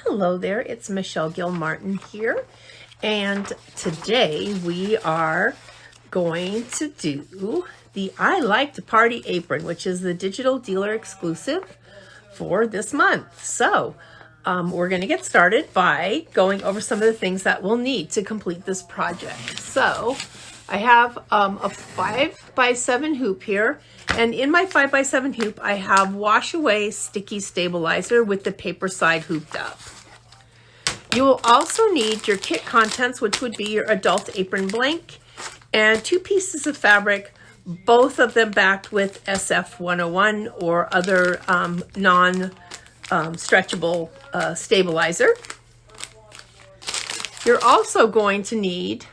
Hello there, it's Michelle Gilmartin here, and today we are going to do the I Like to Party apron, which is the digital dealer exclusive for this month. So we're going to get started by going over some of the things that we'll need to complete this project. So I have a 5x7 hoop here, and in my 5x7 hoop I have wash away sticky stabilizer with the paper side hooped up. You will also need your kit contents, which would be your adult apron blank and 2 pieces of fabric, both of them backed with SF 101 or other non-stretchable stabilizer. You're also going to need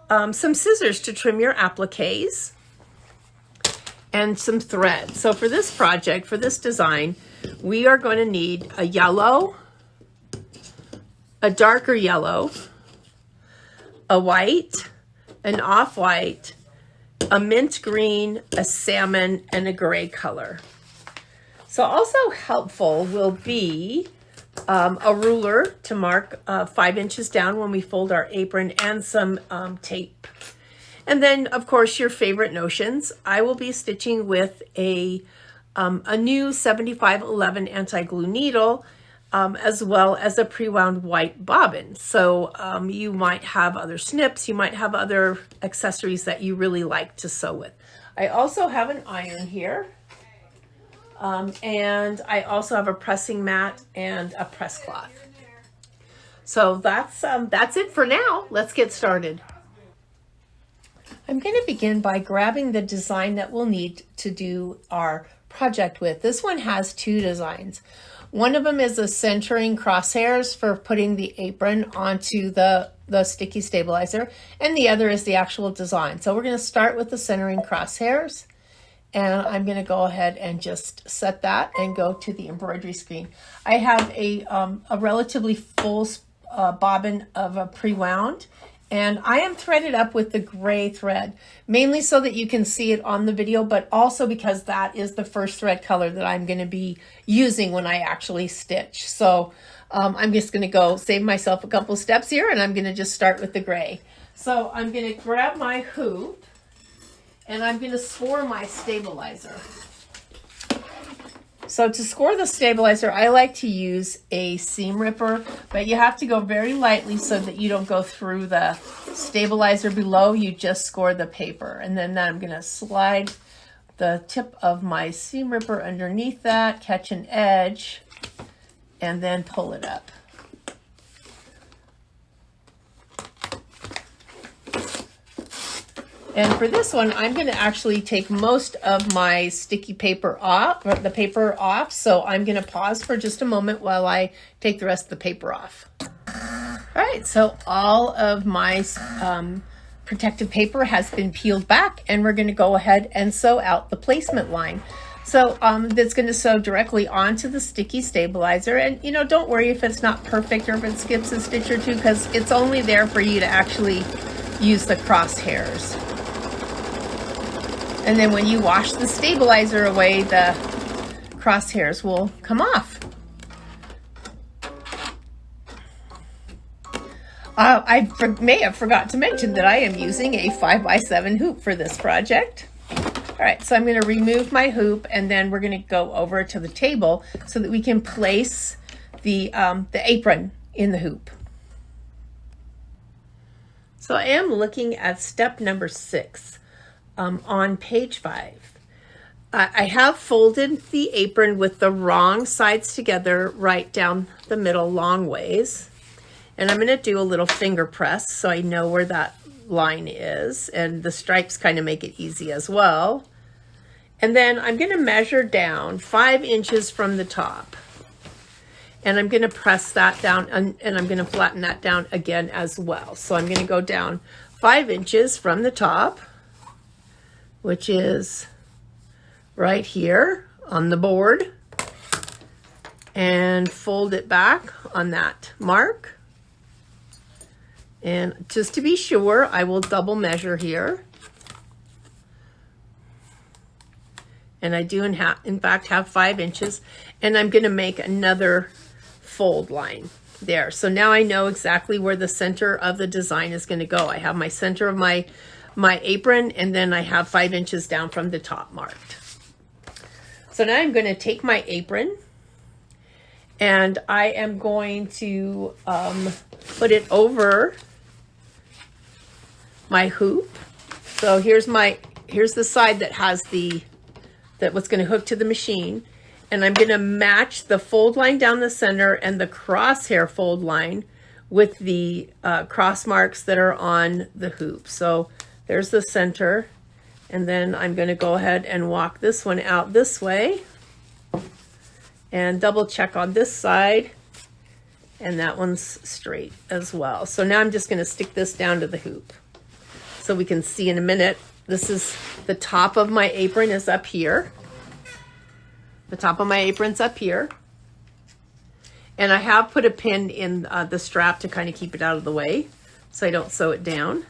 some scissors to trim your appliques and some thread. So for this project, for this design, we are going to need a yellow, a darker yellow, a white, an off-white, a mint green, a salmon, and a gray color. So also helpful will be a ruler to mark 5 inches down when we fold our apron, and some tape. And then, of course, your favorite notions. I will be stitching with a new 7511 anti-glue needle, as well as a pre-wound white bobbin. So you might have other snips, you might have other accessories that you really like to sew with. I also have an iron here, and I also have a pressing mat and a press cloth. So that's it for now. Let's get started. I'm going to begin by grabbing the design that we'll need to do our project with. This one has 2 designs. One of them is a centering crosshairs for putting the apron onto the sticky stabilizer, and the other is the actual design. So we're going to start with the centering crosshairs, and I'm going to go ahead and just set that and go to the embroidery screen. I have a relatively full bobbin of a pre-wound, and I am threaded up with the gray thread, mainly so that you can see it on the video, but also because that is the first thread color that I'm going to be using when I actually stitch. So I'm just going to go save myself a couple steps here, and I'm going to just start with the gray. So I'm going to grab my hoop, and I'm going to score my stabilizer. So to score the stabilizer, I like to use a seam ripper, but you have to go very lightly so that you don't go through the stabilizer below. You just score the paper. And then I'm going to slide the tip of my seam ripper underneath that, catch an edge, and then pull it up. And for this one, I'm going to actually take most of my sticky paper off, or the paper off. So I'm going to pause for just a moment while I take the rest of the paper off. All right, so all of my protective paper has been peeled back, and we're going to go ahead and sew out the placement line. So that's going to sew directly onto the sticky stabilizer. And, you know, don't worry if it's not perfect or if it skips a stitch or two, because it's only there for you to actually use the crosshairs. And then when you wash the stabilizer away, the crosshairs will come off. I may have forgot to mention that I am using a 5x7 hoop for this project. All right, so I'm going to remove my hoop, and then we're going to go over to the table so that we can place the apron in the hoop. So I am looking at step number 6. On page 5. I have folded the apron with the wrong sides together right down the middle long ways. And I'm going to do a little finger press so I know where that line is. And the stripes kind of make it easy as well. And then I'm going to measure down 5 inches from the top. And I'm going to press that down, and I'm going to flatten that down again as well. So I'm going to go down 5 inches from the top, which is right here on the board, and fold it back on that mark. And just to be sure, I will double measure here. And I do in fact have 5 inches, and I'm going to make another fold line there. So now I know exactly where the center of the design is going to go. I have my center of my apron, and then I have 5 inches down from the top marked. So now I'm going to take my apron, and I am going to put it over my hoop. So here's the side that has what's going to hook to the machine. And I'm going to match the fold line down the center and the crosshair fold line with the cross marks that are on the hoop. So there's the center. And then I'm going to go ahead and walk this one out this way and double check on this side. And that one's straight as well. So now I'm just going to stick this down to the hoop so we can see in a minute. This is the top of my apron is up here. The top of my apron's up here. And I have put a pin in the strap to kind of keep it out of the way so I don't sew it down.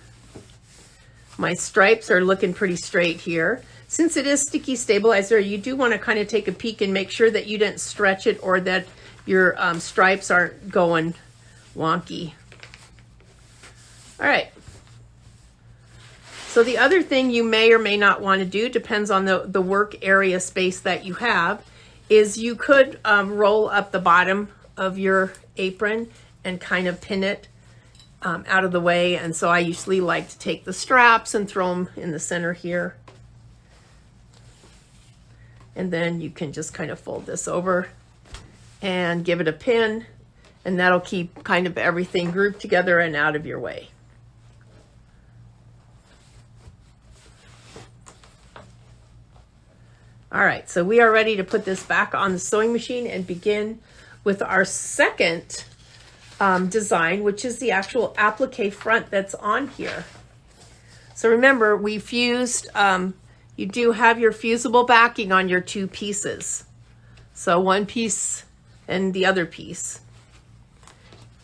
My stripes are looking pretty straight here. Since it is sticky stabilizer, you do want to kind of take a peek and make sure that you didn't stretch it or that your stripes aren't going wonky. All right. So the other thing you may or may not want to do, depends on the work area space that you have, is you could roll up the bottom of your apron and kind of pin it out of the way. And so I usually like to take the straps and throw them in the center here. And then you can just kind of fold this over and give it a pin, and that'll keep kind of everything grouped together and out of your way. All right, so we are ready to put this back on the sewing machine and begin with our second design, which is the actual applique front that's on here. So remember, we fused, you do have your fusible backing on your 2 pieces. So one piece and the other piece.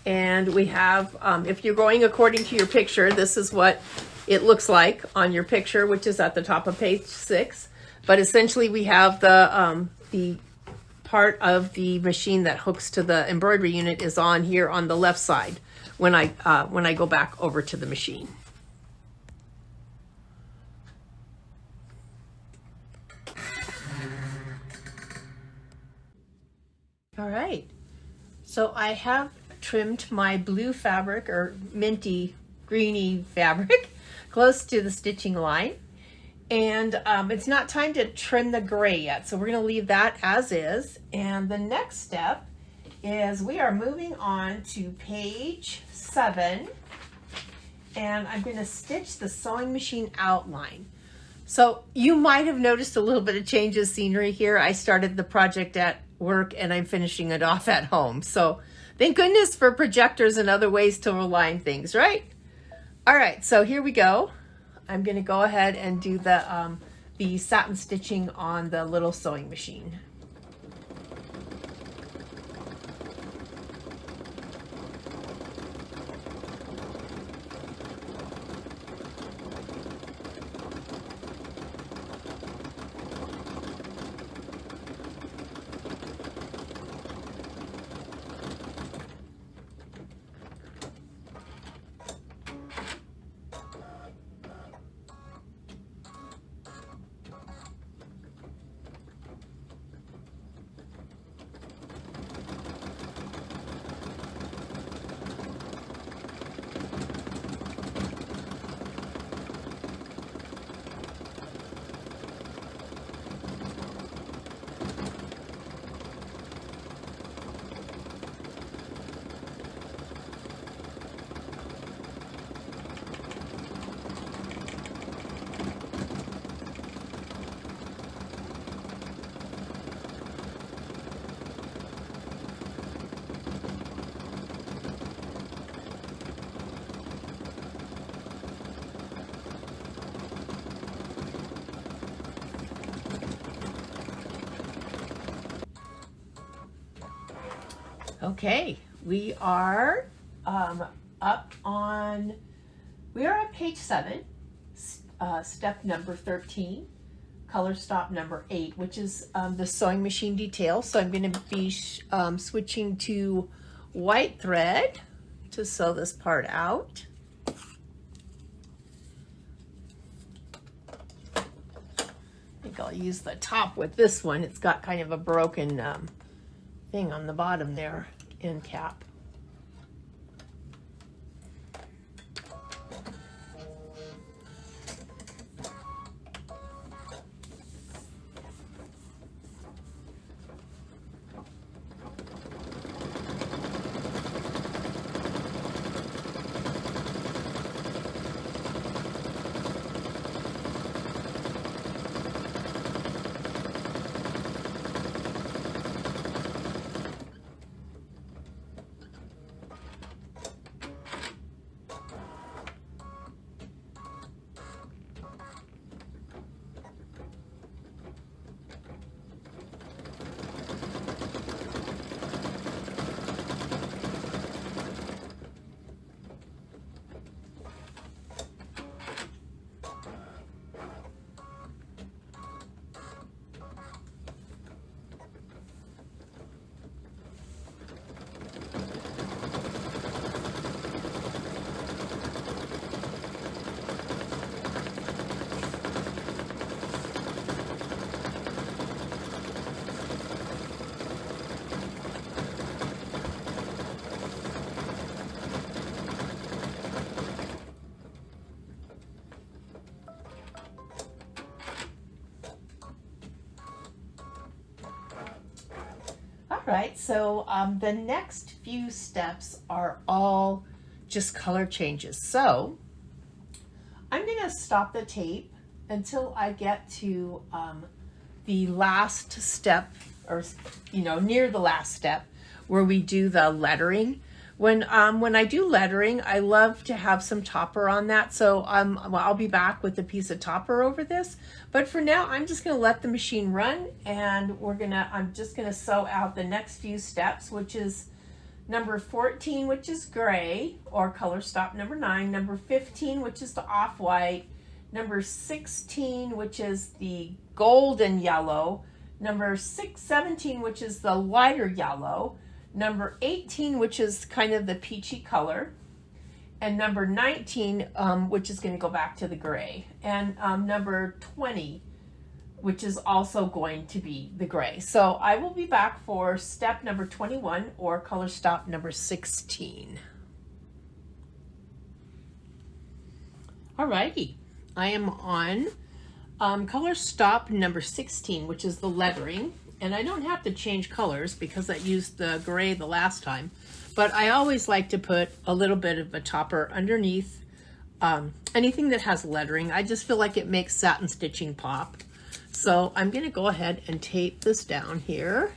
And we have, if you're going according to your picture, this is what it looks like on your picture, which is at the top of page 6. But essentially we have the part of the machine that hooks to the embroidery unit is on here on the left side when I go back over to the machine. All right, so I have trimmed my blue fabric, or minty greeny fabric, close to the stitching line. And it's not time to trim the gray yet, so we're going to leave that as is. And the next step is we are moving on to page 7, and I'm going to stitch the sewing machine outline. So you might have noticed a little bit of change of scenery here. I started the project at work and I'm finishing it off at home. So thank goodness for projectors and other ways to align things, right? All right, so here we go. I'm going to go ahead and do the satin stitching on the little sewing machine. Okay, we are on page 7, step number 13, color stop number 8, which is the sewing machine detail. So I'm going to be switching to white thread to sew this part out. I think I'll use the top with this one. It's got kind of a broken thing on the bottom there, end cap. Right, so the next few steps are all just color changes. So I'm going to stop the tape until I get to the last step, or near the last step where we do the lettering. When I do lettering, I love to have some topper on that. So I'll be back with a piece of topper over this. But for now, I'm just going to let the machine run, and I'm just going to sew out the next few steps, which is number 14, which is gray, or color stop number 9, number 15, which is the off-white, number 16, which is the golden yellow, number 17, which is the lighter yellow, number 18, which is kind of the peachy color, and number 19, which is going to go back to the gray, and number 20, which is also going to be the gray. So I will be back for step number 21, or color stop number 16. Alrighty, I am on color stop number 16, which is the lettering. And I don't have to change colors because I used the gray the last time. But I always like to put a little bit of a topper underneath anything that has lettering. I just feel like it makes satin stitching pop. So I'm going to go ahead and tape this down here.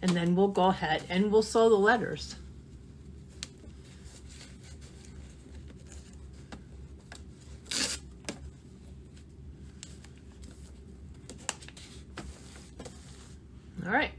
And then we'll go ahead and we'll sew the letters. All right.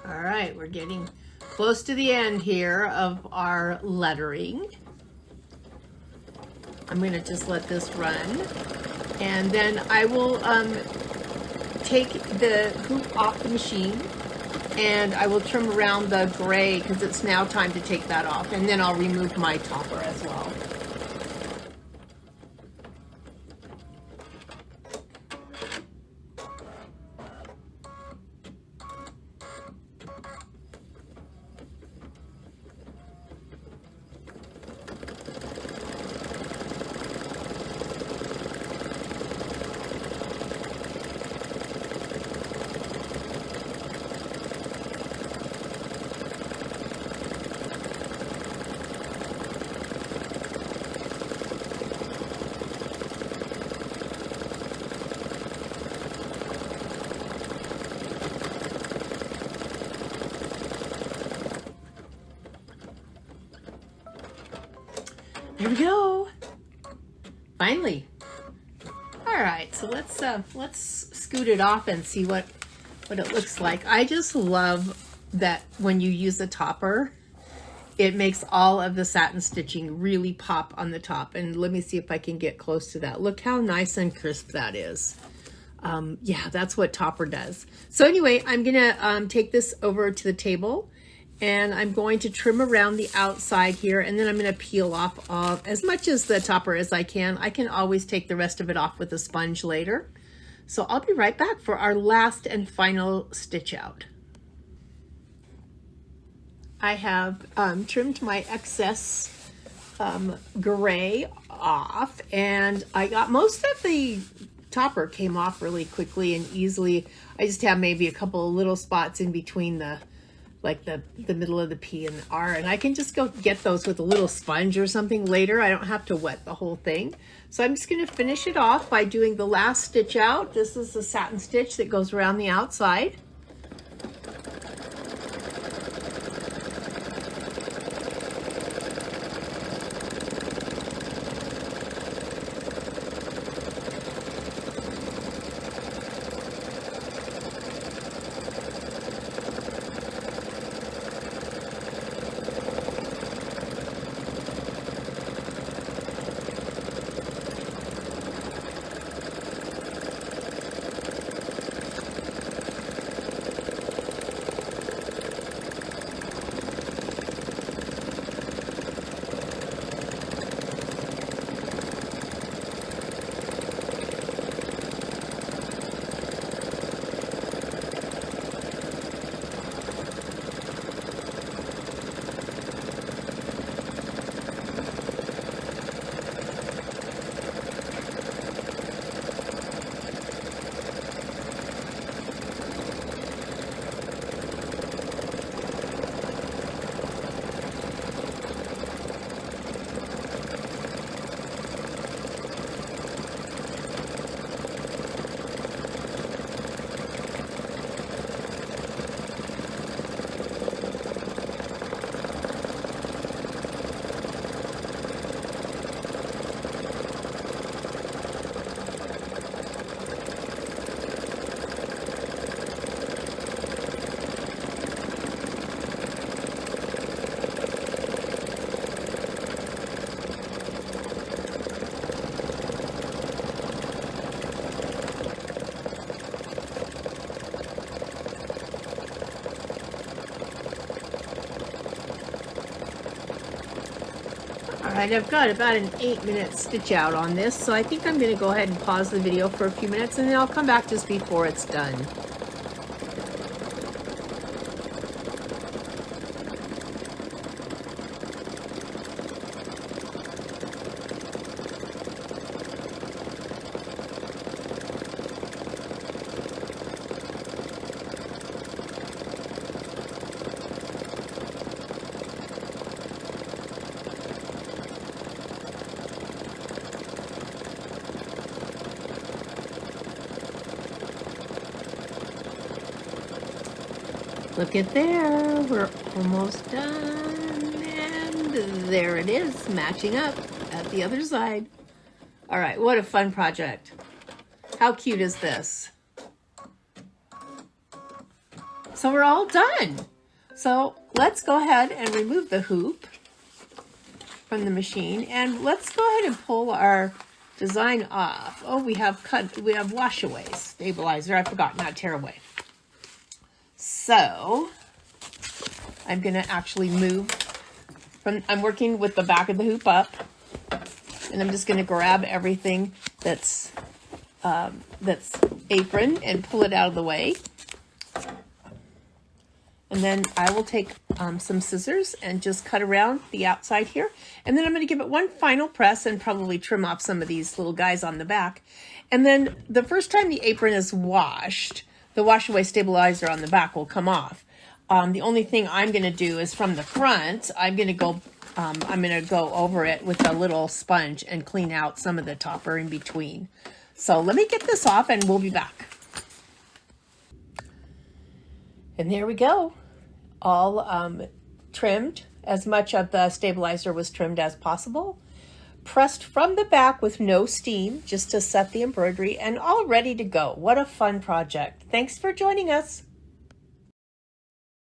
All right, we're getting close to the end here of our lettering. I'm going to just let this run, and then I will take the hoop off the machine, and I will trim around the gray because it's now time to take that off, and then I'll remove my topper as well. Here we go. Finally. All right, so let's scoot it off and see what it looks like. I just love that when you use a topper, it makes all of the satin stitching really pop on the top. And let me see if I can get close to that. Look how nice and crisp that is. Yeah, that's what topper does. So anyway, I'm gonna take this over to the table, and I'm going to trim around the outside here, and then I'm gonna peel off as much as the topper as I can. I can always take the rest of it off with a sponge later. So I'll be right back for our last and final stitch out. I have trimmed my excess gray off, and I got most of the topper came off really quickly and easily. I just have maybe a couple of little spots in between the middle of the P and the R, and I can just go get those with a little sponge or something later. I don't have to wet the whole thing. So I'm just going to finish it off by doing the last stitch out. This is the satin stitch that goes around the outside. All right, I've got about an 8-minute stitch out on this, so I think I'm going to go ahead and pause the video for a few minutes, and then I'll come back just before it's done. Look at there, we're almost done, and there it is, matching up at the other side. All right, what a fun project. How cute is this? So we're all done. So let's go ahead and remove the hoop from the machine, and let's go ahead and pull our design off. Oh, we have wash away stabilizer. I forgot, not tear away. So I'm going to actually move I'm working with the back of the hoop up, and I'm just going to grab everything that's apron and pull it out of the way. And then I will take some scissors and just cut around the outside here. And then I'm going to give it one final press and probably trim off some of these little guys on the back. And then the first time the apron is washed, the wash away stabilizer on the back will come off. The only thing I'm going to do is from the front, I'm going to go over it with a little sponge and clean out some of the topper in between. So let me get this off and we'll be back. And there we go. All trimmed. As much of the stabilizer was trimmed as possible. pressed from the back with no steam, just to set the embroidery, and all ready to go. What a fun project. Thanks for joining us.